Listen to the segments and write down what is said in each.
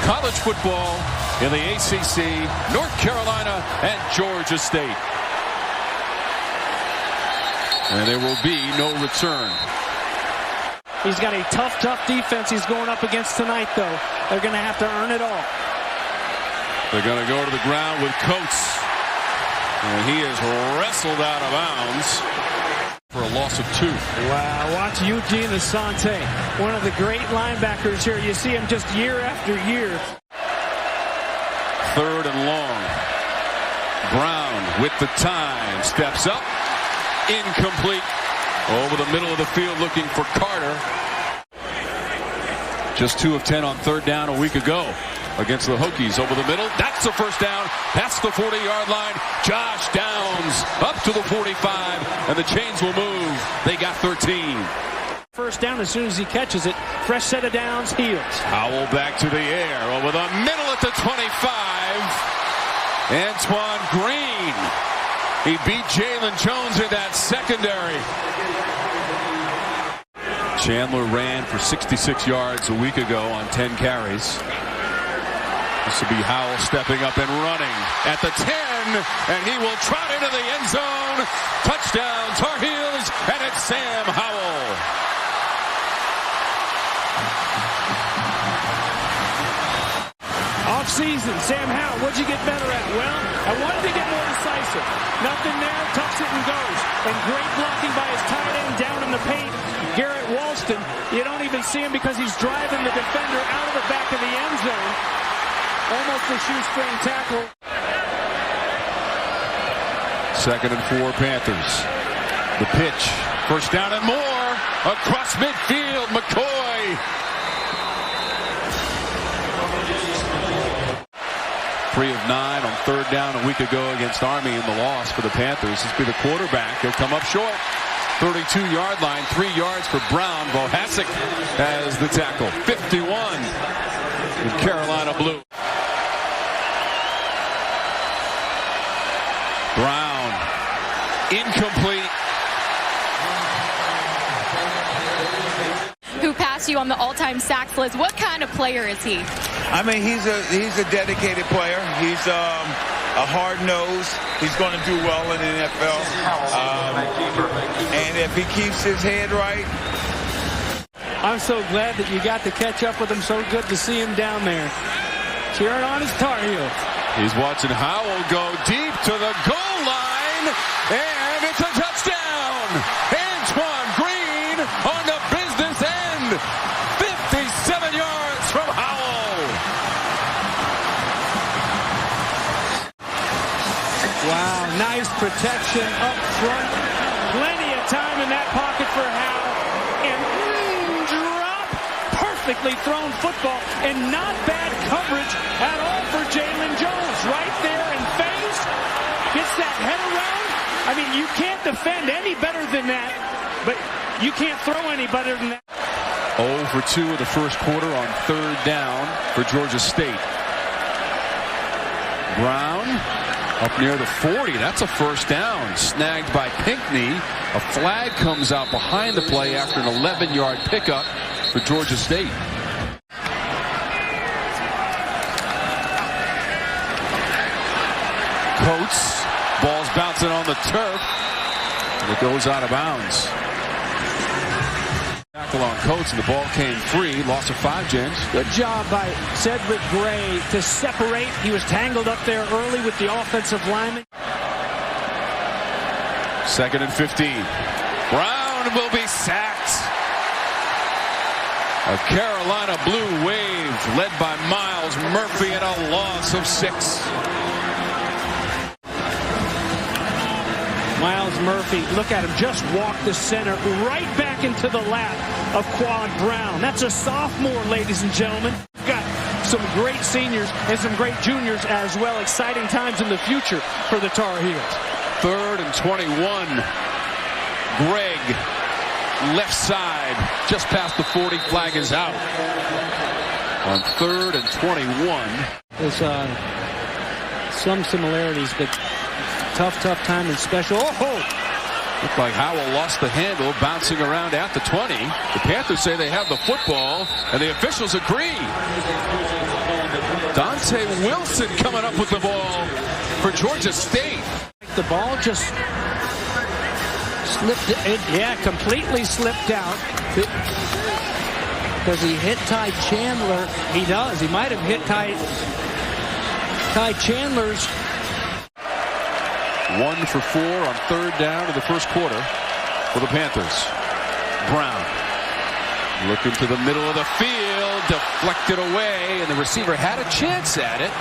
college football in the ACC, North Carolina and Georgia State. And there will be no return. He's got a tough defense he's going up against tonight, though. They're going to have to earn it all. They're going to go to the ground with Coates. And he is wrestled out of bounds for a loss of 2. Wow, watch Eugene Asante, one of the great linebackers here. You see him just year after year. 3rd and long. Brown with the time. Steps up. Incomplete. Over the middle of the field looking for Carter. Just 2 of 10 on 3rd down a week ago against the Hokies. Over the middle. That's the first down. Past the 40-yard line. Josh Downs up to the 45. And the chains will move. They got 13. First down as soon as he catches it. Fresh set of downs. Heels. Howell back to the air. Over the middle at the 25. Antoine Green. He beat Jalen Jones in that secondary. Chandler ran for 66 yards a week ago on 10 carries. This will be Howell stepping up and running at the 10, and he will trot into the end zone. Touchdown, Tar Heels, and it's Sam Howell. Off-season, Sam Howell, what'd you get better at? Well, I wanted to get more decisive. Nothing there, tucks it and goes. And great blocking by his tight end down in the paint. Garrett Walston, you don't even see him because he's driving the defender out of the back of the end zone. Almost a shoestring tackle. 2nd and 4 Panthers. The pitch. First down and more. Across midfield, McCoy. 3 of 9 on 3rd down a week ago against Army in the loss for the Panthers. This will be the quarterback. He'll come up short. 32-yard line, 3 yards for Brown. Vohasek has the tackle. 51 in Carolina blue. Brown, incomplete. Who passed you on the all-time sacks list? What kind of player is he? I mean, he's a dedicated player. He's a hard nose. He's going to do well in the NFL. And if he keeps his head right. I'm so glad that you got to catch up with him. So good to see him down there. Cheering on his Tar Heels. He's watching Howell go deep to the goal line. And it's a touchdown. Antoine Green on the business end. 57 yards from Howell. Wow, nice protection up front. Plenty of time in that pocket for Howell. And drop. Perfectly thrown football. And not bad coverage at all for Jalen Jones. Right there in phase. Gets that head around. I mean, you can't defend any better than that. But you can't throw any better than that. 0 for 2 of the first quarter on 3rd down for Georgia State. Brown up near the 40. That's a first down. Snagged by Pinckney. A flag comes out behind the play after an 11-yard pickup for Georgia State. Coates. Ball's bouncing on the turf. And it goes out of bounds. Tackle on Coates, and the ball came free. Loss of 5, James. Good job by Cedric Gray to separate. He was tangled up there early with the offensive lineman. 2nd and 15. Brown will be sacked. A Carolina blue wave led by Miles Murphy and a loss of 6. Miles Murphy, look at him, just walk the center right back into the lap of Quad Brown. That's a sophomore, ladies and gentlemen. We've got some great seniors and some great juniors as well. Exciting times in the future for the Tar Heels. 3rd and 21. Greg, left side, just past the 40. Flag is out. On 3rd and 21. There's some similarities, but tough time in special. Oh! Looked like Howell lost the handle, bouncing around at the 20. The Panthers say they have the football, and the officials agree. Dante Wilson coming up with the ball for Georgia State. The ball just slipped, completely slipped out. Does he hit Ty Chandler? He does. He might have hit Ty Chandler's. 1 for 4 on third down in the first quarter for the Panthers. Brown looking to the middle of the field, deflected away, and the receiver had a chance at it.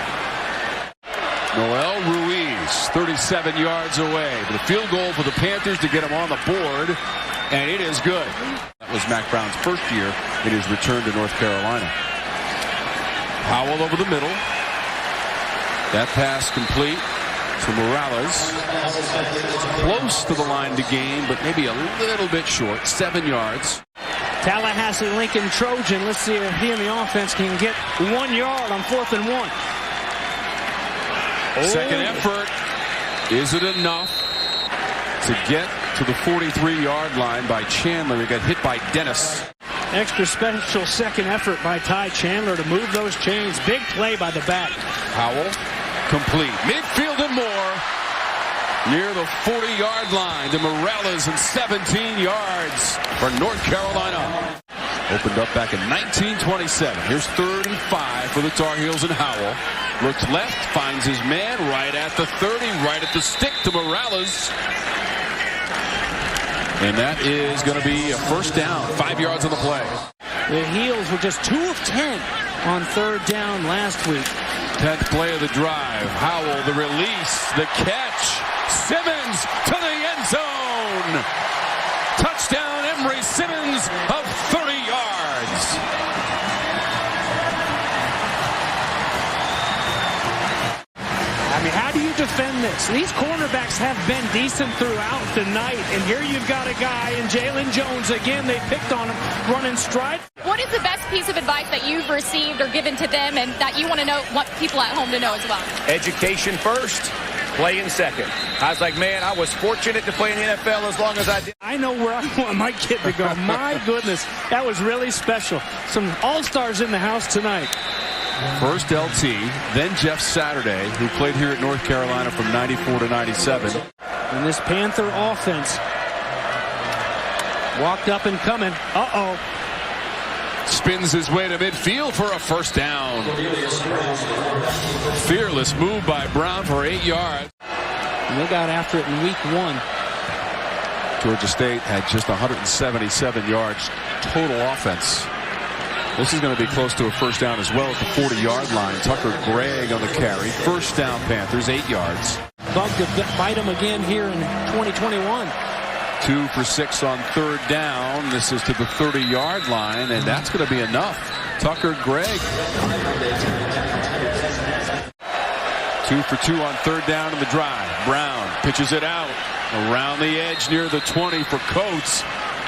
Noel Ruiz, 37 yards away. But a field goal for the Panthers to get him on the board, and it is good. That was Mac Brown's first year in his return to North Carolina. Howell over the middle. That pass complete to Morales. Close to the line to gain, but maybe a little bit short. 7 yards. Tallahassee Lincoln Trojan. Let's see if he and the offense can get 1 yard on 4th and 1. Second effort. Is it enough to get to the 43-yard line by Chandler? He got hit by Dennis. Extra special second effort by Ty Chandler to move those chains. Big play by the back. Howell complete. Midfield and more. Near the 40-yard line to Morales and 17 yards for North Carolina. Opened up back in 1927. Here's 3rd and 5 for the Tar Heels and Howell. Looks left, finds his man right at the 30, right at the stick to Morales. And that is going to be a first down, 5 yards on the play. The Heels were just 2 of 10 on 3rd down last week. 10th play of the drive. Howell, the release, the catch. Simmons to the end zone. Touchdown, Emory Simmons of 30 yards. I mean, how do you defend this? These cornerbacks have been decent throughout the night, and here you've got a guy in Jalen Jones. Again, they picked on him, running stride. What is the best piece of advice that you've received or given to them and that you want people at home to know as well? Education first, playing second. I was like, man, I was fortunate to play in the NFL as long as I did. I know where I want my kid to go. My goodness, that was really special. Some all-stars in the house tonight. First LT, then Jeff Saturday, who played here at North Carolina from 94 to 97. And this Panther offense walked up and coming. Uh-oh. Spins his way to midfield for a first down. Fearless move by Brown for 8 yards. And they got after it in week 1. Georgia State had just 177 yards total offense. This is going to be close to a first down as well at the 40-yard line. Tucker Gregg on the carry. First down, Panthers, 8 yards. Bug to bite him again here in 2021. 2 for 6 on 3rd down. This is to the 30-yard line, and that's going to be enough. Tucker Gregg. 2 for 2 on 3rd down in the drive. Brown pitches it out. Around the edge near the 20 for Coates.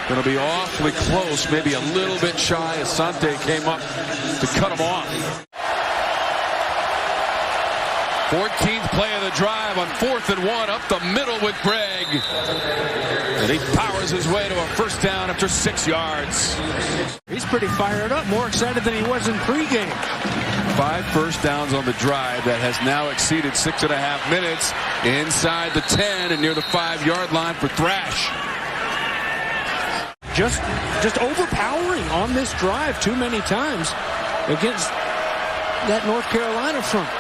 Going to be awfully close, maybe a little bit shy. Asante came up to cut him off. 14th play of the drive on 4th and 1 up the middle with Gregg. And he powers his way to a first down after 6 yards. He's pretty fired up, more excited than he was in pregame. 5 first downs on the drive that has now exceeded 6.5 minutes inside the 10 and near the 5-yard line for Thrash. Just overpowering on this drive too many times against that North Carolina front.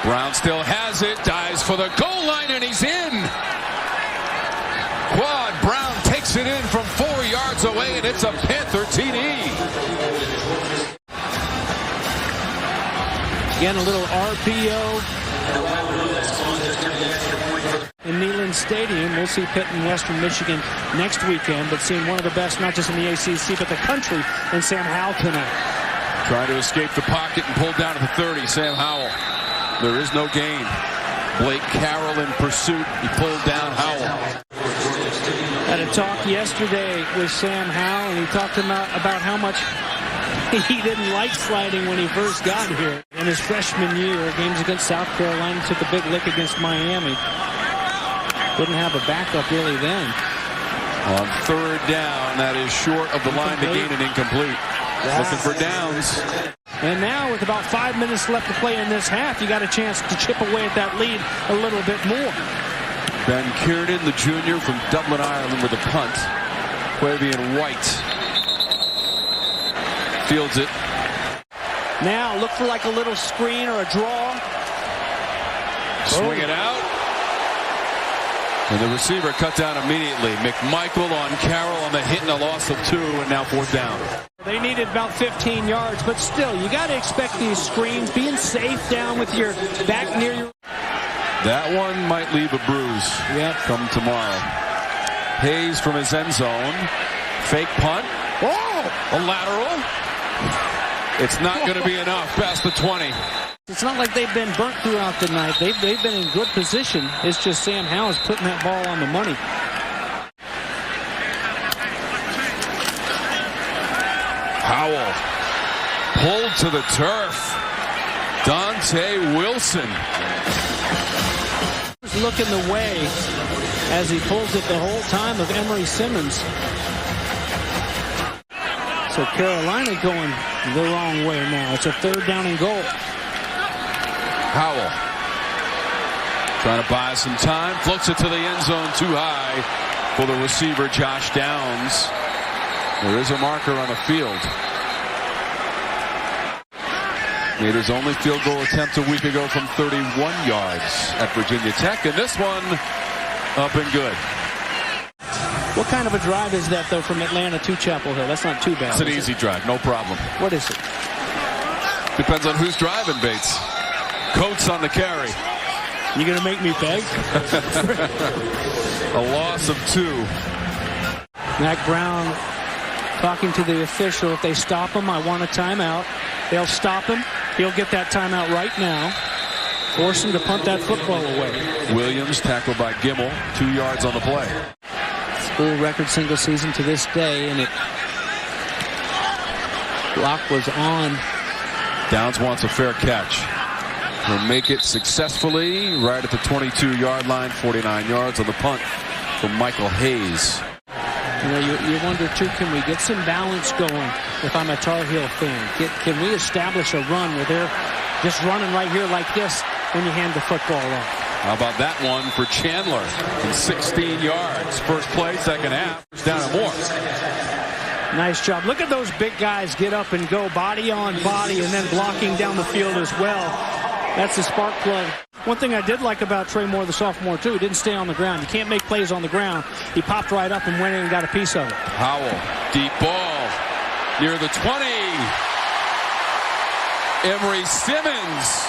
Brown still has it, dives for the goal line, and he's in. Quad Brown takes it in from 4 yards away, and it's a Panther TD. Again, a little RPO. In Neyland Stadium, we'll see Pitt and Western Michigan next weekend, but seeing one of the best, not just in the ACC, but the country, in Sam Howell tonight. Trying to escape the pocket and pulled down to the 30, Sam Howell. There is no gain. Blake Carroll in pursuit. He pulled down Howell. Had a talk yesterday with Sam Howell, and he talked about how much he didn't like sliding when he first got here. In his freshman year, games against South Carolina, took a big lick against Miami. Didn't have a backup really then. On 3rd down, that is short of the line to gain and incomplete. Looking for downs. And now with about 5 minutes left to play in this half, you got a chance to chip away at that lead a little bit more. Ben Kiernan, the junior from Dublin, Ireland, with a punt. Quavian White fields it. Now look for like a little screen or a draw. Swing it out. And the receiver cut down immediately. McMichael on Carroll on the hit and a loss of 2, and now 4th down. They needed about 15 yards, but still, you got to expect these screens, being safe down with your back near your... That one might leave a bruise. Yep. Come tomorrow. Hayes from his end zone. Fake punt. Oh! A lateral. It's not going to be enough past the 20. It's not like they've been burnt throughout the night. They've been in good position. It's just Sam Howell putting that ball on the money. Howell pulled to the turf. Dante Wilson. Looking the way as he pulls it the whole time of Emory Simmons. So Carolina going the wrong way now. It's a 3rd down and goal. Howell trying to buy some time. Floats it to the end zone too high for the receiver Josh Downs. There is a marker on the field. Made his only field goal attempt a week ago from 31 yards at Virginia Tech. And this one up and good. What kind of a drive is that, though, from Atlanta to Chapel Hill? That's not too bad. It's an easy drive, no problem. What is it? Depends on who's driving, Bates. Coates on the carry. You going to make me beg? A loss of 2. Mac Brown talking to the official. If they stop him, I want a timeout. They'll stop him. He'll get that timeout right now. Force him to punt that football away. Williams tackled by Gimmel. 2 yards on the play. School record single season to this day, and it block was on. Downs wants a fair catch. He'll make it successfully right at the 22-yard line. 49 yards on the punt from Michael Hayes. You know, you wonder, too, can we get some balance going if I'm a Tar Heel fan? Can we establish a run where they're just running right here like this when you hand the football off? How about that one for Chandler? And 16 yards. First play, second half. Down and more. Nice job. Look at those big guys get up and go body on body and then blocking down the field as well. That's the spark plug. One thing I did like about Trey Moore, the sophomore, too, he didn't stay on the ground. You can't make plays on the ground. He popped right up and went in and got a piece of it. Howell, deep ball, near the 20. Emory Simmons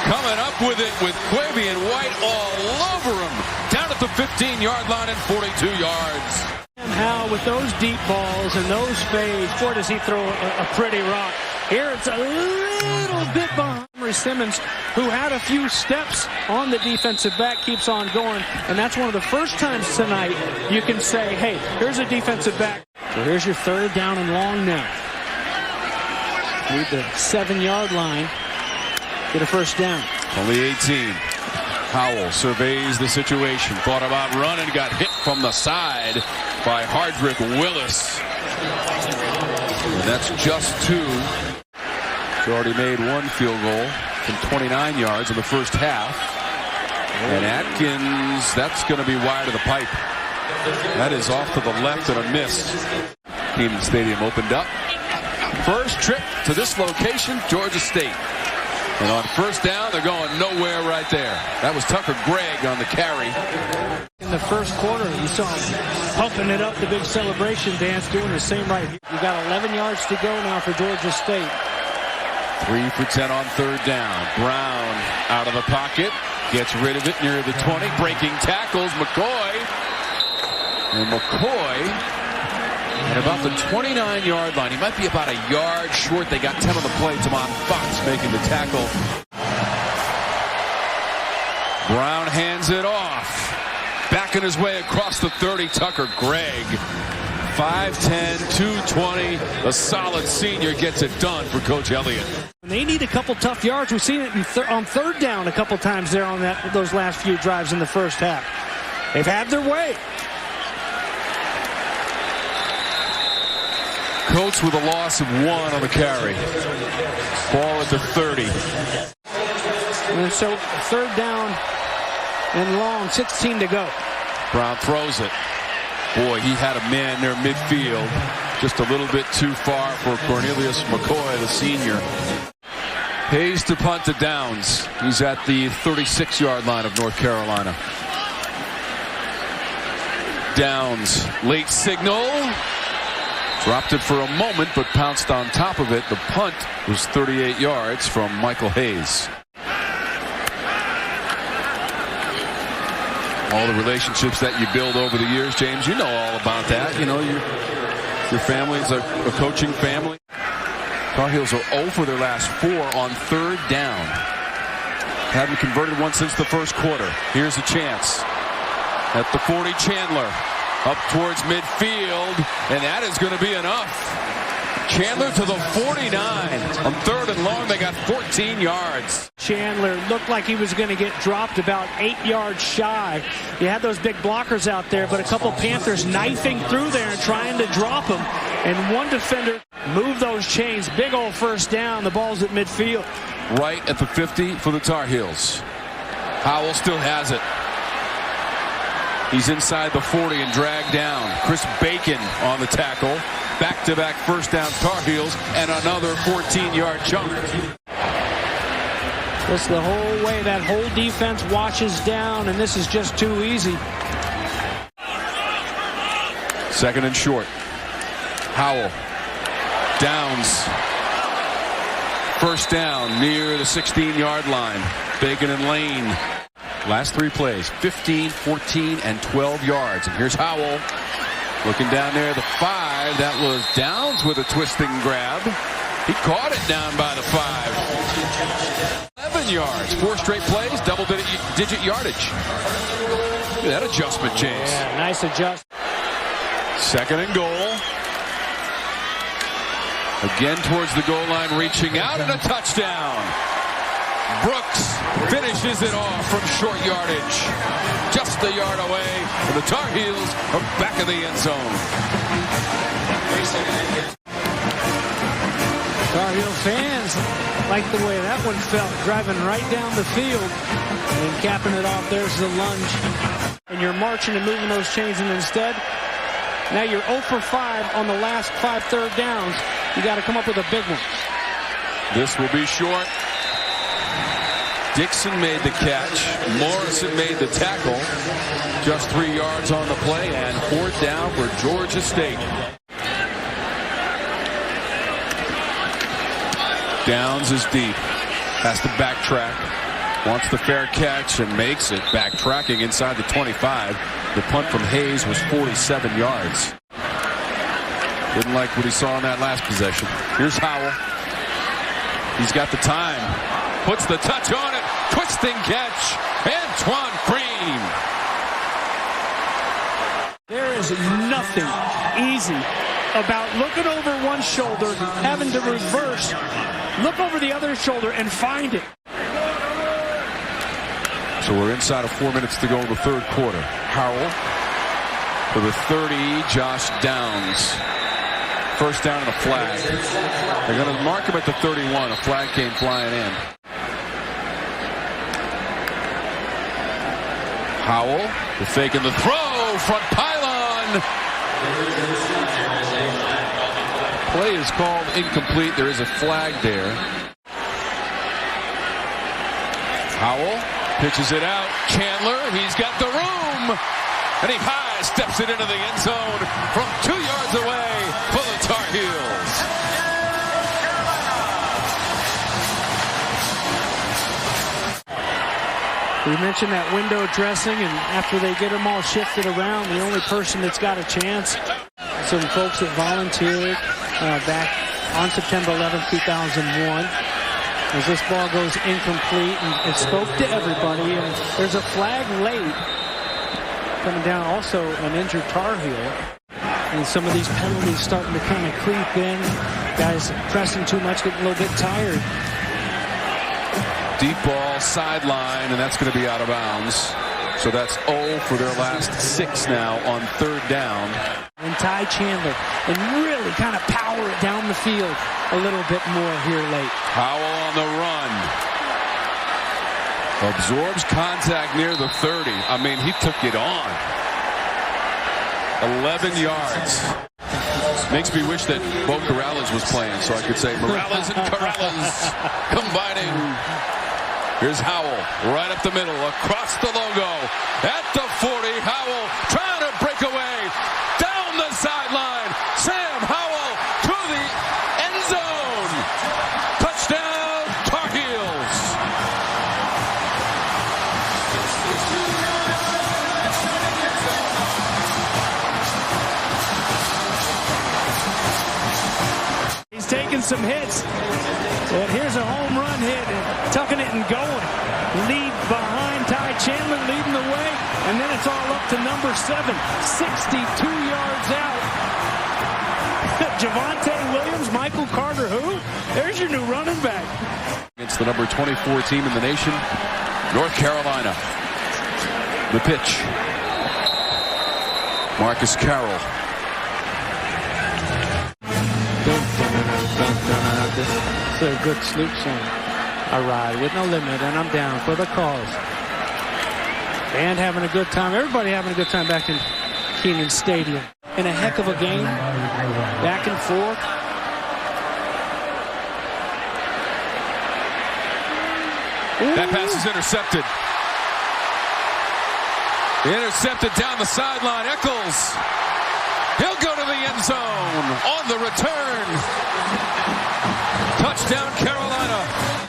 coming up with it with Quavian White all over him. Down at the 15-yard line and 42 yards. And Howell with those deep balls and those fades, boy, does he throw a pretty rock. Here it's a little bit behind Emory Simmons, who had a few steps on the defensive back, keeps on going. And that's one of the first times tonight you can say, hey, here's a defensive back. So here's your 3rd down and long now. Need the 7-yard line. Get a first down. Only 18. Howell surveys the situation. Thought about running. Got hit from the side by Hardrick Willis. And that's just 2. He's already made 1 field goal from 29 yards in the first half. And Atkins, that's going to be wide of the pipe. That is off to the left and a miss. Kenan Stadium opened up. First trip to this location, Georgia State. And on first down, they're going nowhere right there. That was Tucker Gregg on the carry. In the first quarter, you saw him pumping it up, the big celebration dance, doing the same right here. You got 11 yards to go now for Georgia State. 3 for 10 on 3rd down. Brown out of the pocket. Gets rid of it near the 20. Breaking tackles, McCoy. And McCoy at about the 29-yard line. He might be about a yard short. They got 10 on the play. Tamon Fox making the tackle. Brown hands it off. Backing his way across the 30, Tucker Gregg. 5'10", 220. A solid senior gets it done for Coach Elliott. They need a couple tough yards. We've seen it on 3rd down a couple times there on those last few drives in the first half. They've had their way. Coats with a loss of 1 on the carry. Ball at the 30. And so 3rd down and long, 16 to go. Brown throws it. Boy, he had a man there midfield. Just a little bit too far for Cornelius McCoy, the senior. Hayes to punt to Downs. He's at the 36-yard line of North Carolina. Downs, late signal. Dropped it for a moment, but pounced on top of it. The punt was 38 yards from Michael Hayes. All the relationships that you build over the years, James, you know all about that. You know, your family's a coaching family. Tar Heels are 0 for their last 4 on 3rd down. Haven't converted one since the first quarter. Here's a chance. At the 40, Chandler. Up towards midfield, and that is going to be enough. Chandler to the 49. On 3rd and long, they got 14 yards. Chandler looked like he was going to get dropped about 8 yards shy. You had those big blockers out there, but a couple Panthers knifing through there and trying to drop him. And one defender moved those chains. Big old 1st down. The ball's at midfield. Right at the 50 for the Tar Heels. Howell still has it. He's inside the 40 and dragged down. Chris Bacon on the tackle. Back-to-back 1st down Tar Heels and another 14-yard chunk. Just the whole way that whole defense washes down, and this is just too easy. 2nd and short. Howell. Downs. 1st down near the 16-yard line. Bacon and Lane. Last 3 plays, 15, 14, and 12 yards. And here's Howell looking down there, the 5. That was Downs with a twisting grab. He caught it down by the 5. 11 yards, 4 straight plays, double-digit yardage. Look at that adjustment, James. Yeah, nice adjustment. 2nd and goal. Again towards the goal line, reaching out, and a touchdown. Brooks finishes it off from short yardage. Just a yard away, and the Tar Heels are back in the end zone. Tar Heel fans like the way that one felt, driving right down the field and capping it off. There's the lunge. And you're marching and moving those chains, and instead, now you're 0 for 5 on the last 5 3rd downs. You got to come up with a big one. This will be short. Dixon made the catch. Morrison made the tackle. Just 3 yards on the play, and 4th down for Georgia State. Downs is deep. Has to backtrack. Wants the fair catch and makes it. Backtracking inside the 25. The punt from Hayes was 47 yards. Didn't like what he saw in that last possession. Here's Howell. He's got the time. Puts the touch on it. Twisting catch. Antoine Green. There is nothing easy about looking over one shoulder, having to reverse, look over the other shoulder, and find it. So we're inside of 4 minutes to go in the 3rd quarter. Howell for the 30, Josh Downs. 1st down and a flag. They're going to mark him at the 31. A flag came flying in. Howell, the fake and the throw, front pylon. Play is called incomplete. There is a flag there. Howell pitches it out. Chandler, he's got the room. And he high steps it into the end zone from 2 yards away for the Tar Heels. We mentioned that window dressing, and after they get them all shifted around, the only person that's got a chance, some folks that volunteered back on September 11th, 2001. As this ball goes incomplete, and it spoke to everybody, and there's a flag late. Coming down also an injured Tar Heel. And some of these penalties starting to kind of creep in. Guys pressing too much, getting a little bit tired. Deep ball, sideline, and that's going to be out of bounds. So that's 0 for their last 6 now on 3rd down. And Ty Chandler, and really kind of power it down the field a little bit more here late. Howell on the run. Absorbs contact near the 30. I mean, he took it on. 11 yards. Makes me wish that Bo Corrales was playing so I could say Morales and Corrales combining. Here's Howell right up the middle, across the logo. At the 40, Howell trying to break away. Down the sideline. Sam Howell to the end zone. Touchdown, Tar Heels. He's taking some hits. But here's a home run hit, and tucking it and going. Lead behind Ty Chandler, leading the way. And then it's all up to number 7, 62 yards out. Javonte Williams, Michael Carter, who? There's your new running back. It's the number 24 team in the nation, North Carolina. The pitch. Marcus Carroll. It's a good Snoop song. I ride with no limit, and I'm down for the cause. And having a good time. Everybody having a good time back in Kenan Stadium. In a heck of a game. Back and forth. That pass is intercepted. Intercepted down the sideline. Eccles. He'll go to the end zone on the return. Touchdown, Carolina.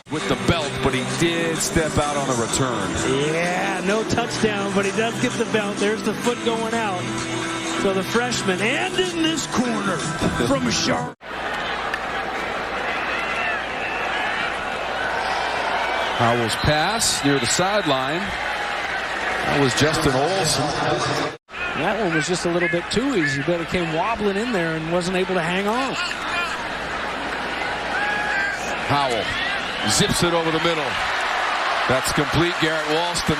With the belt, but he did step out on the return. Yeah, no touchdown, but he does get the belt. There's the foot going out. So the freshman, and in this corner from Sharp. Howell's pass near the sideline. That was Justin Olsen. That one was just a little bit too easy, but it came wobbling in there and wasn't able to hang on. Howell zips it over the middle. That's complete. Garrett Walston.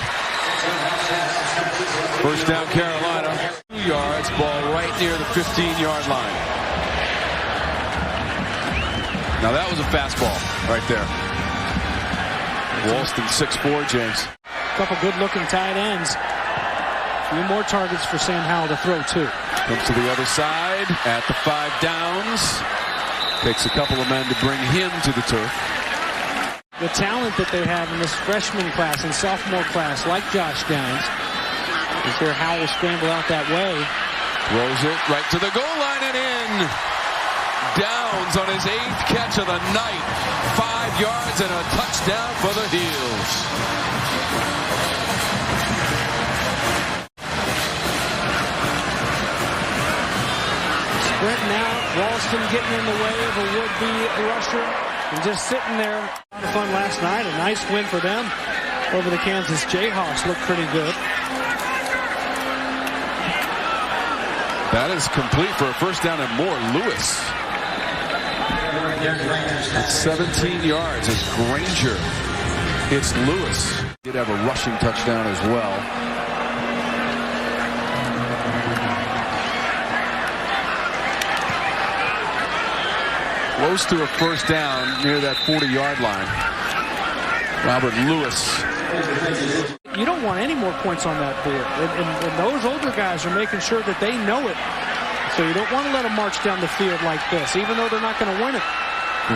First down, Carolina. 2 yards, ball right near the 15-yard line. Now that was a fastball right there. Walston 6'4", James. Couple good-looking tight ends. A few more targets for Sam Howell to throw to. Comes to the other side at the 5 downs. Takes a couple of men to bring him to the turf. The talent that they have in this freshman class and sophomore class, like Josh Downs, is here Howell scramble out that way. Throws it right to the goal line and in. Downs on his 8th catch of the night. 5 yards and a touchdown for the Heels. Sprinting out, Ralston getting in the way of a would-be rusher and just sitting there. A lot of fun last night. A nice win for them over the Kansas Jayhawks. Looked pretty good. That is complete for a first down and more. Lewis. It's 17 yards as Granger hits Lewis. Did have a rushing touchdown as well. Close to a first down near that 40-yard line. Robert Lewis. You don't want any more points on that board. And those older guys are making sure that they know it. So you don't want to let them march down the field like this, even though they're not going to win it.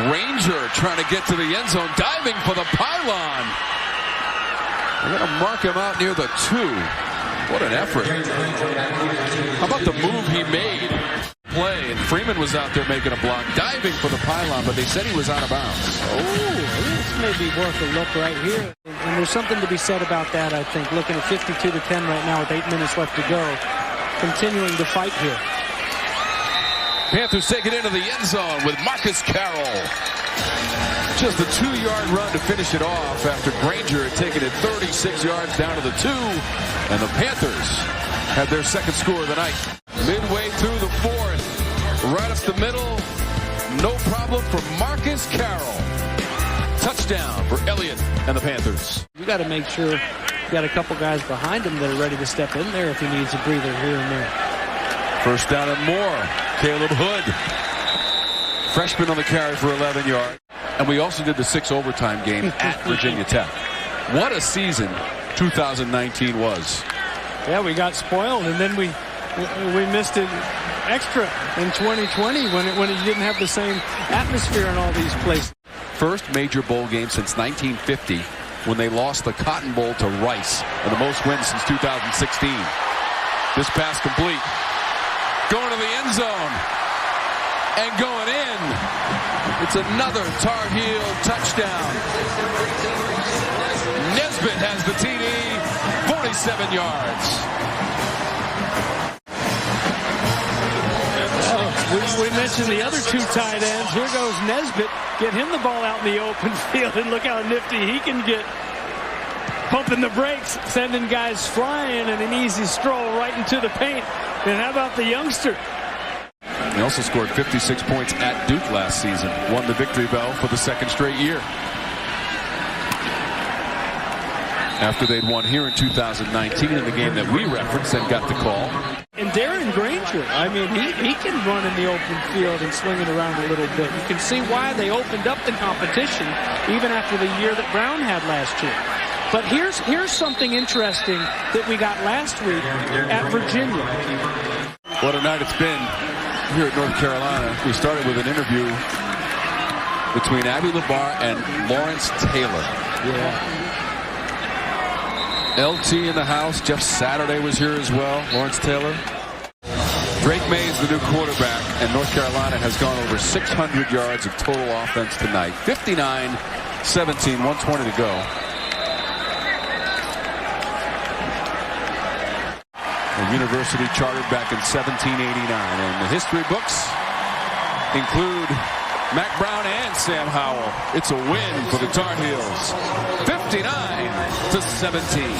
Granger trying to get to the end zone, diving for the pylon. They're going to mark him out near the 2. What an effort. How about the move he made? Play, and Freeman was out there making a block, diving for the pylon, but they said he was out of bounds. Oh, this may be worth a look right here. And there's something to be said about that, I think. Looking at 52-10 right now with 8 minutes left to go. Continuing to fight here. Panthers take it into the end zone with Marcus Carroll. Just a 2-yard run to finish it off after Granger had taken it 36 yards down to the 2. And the Panthers had their second score of the night. Midway through the 4th, right up the middle, no problem for Marcus Carroll. Touchdown for Elliott and the Panthers. You got to make sure got a couple guys behind him that are ready to step in there if he needs a breather here and there. First down and more. Caleb Hood, freshman on the carry for 11 yards. And we also did the 6 overtime game at Virginia Tech. What a season 2019 was. Yeah, we got spoiled, and then we missed it extra in 2020 when it didn't have the same atmosphere in all these places. First major bowl game since 1950 when they lost the Cotton Bowl to Rice, and the most wins since 2016. This pass complete. Going to the end zone. And going in. It's another Tar Heel touchdown. Nesbitt has the TD, 47 yards. We mentioned the other 2 tight ends. Here goes Nesbitt. Get him the ball out in the open field, and look how nifty he can get. Pumping the brakes, sending guys flying, and an easy stroll right into the paint. And how about the youngster? He also scored 56 points at Duke last season. Won the victory bell for the 2nd straight year. After they'd won here in 2019 in the game that we referenced and got the call. And Darren Granger, I mean, he can run in the open field and swing it around a little bit. You can see why they opened up the competition even after the year that Brown had last year. But here's something interesting that we got last week at Virginia. What a night it's been here at North Carolina. We started with an interview between Abby Labar and Lawrence Taylor. Yeah. LT in the house. Jeff Saturday was here as well. Lawrence Taylor. Drake May's the new quarterback, and North Carolina has gone over 600 yards of total offense tonight. 59-17, 1:20 to go. A university chartered back in 1789, and the history books include Mac Brown and Sam Howell. It's a win for the Tar Heels, 59-17.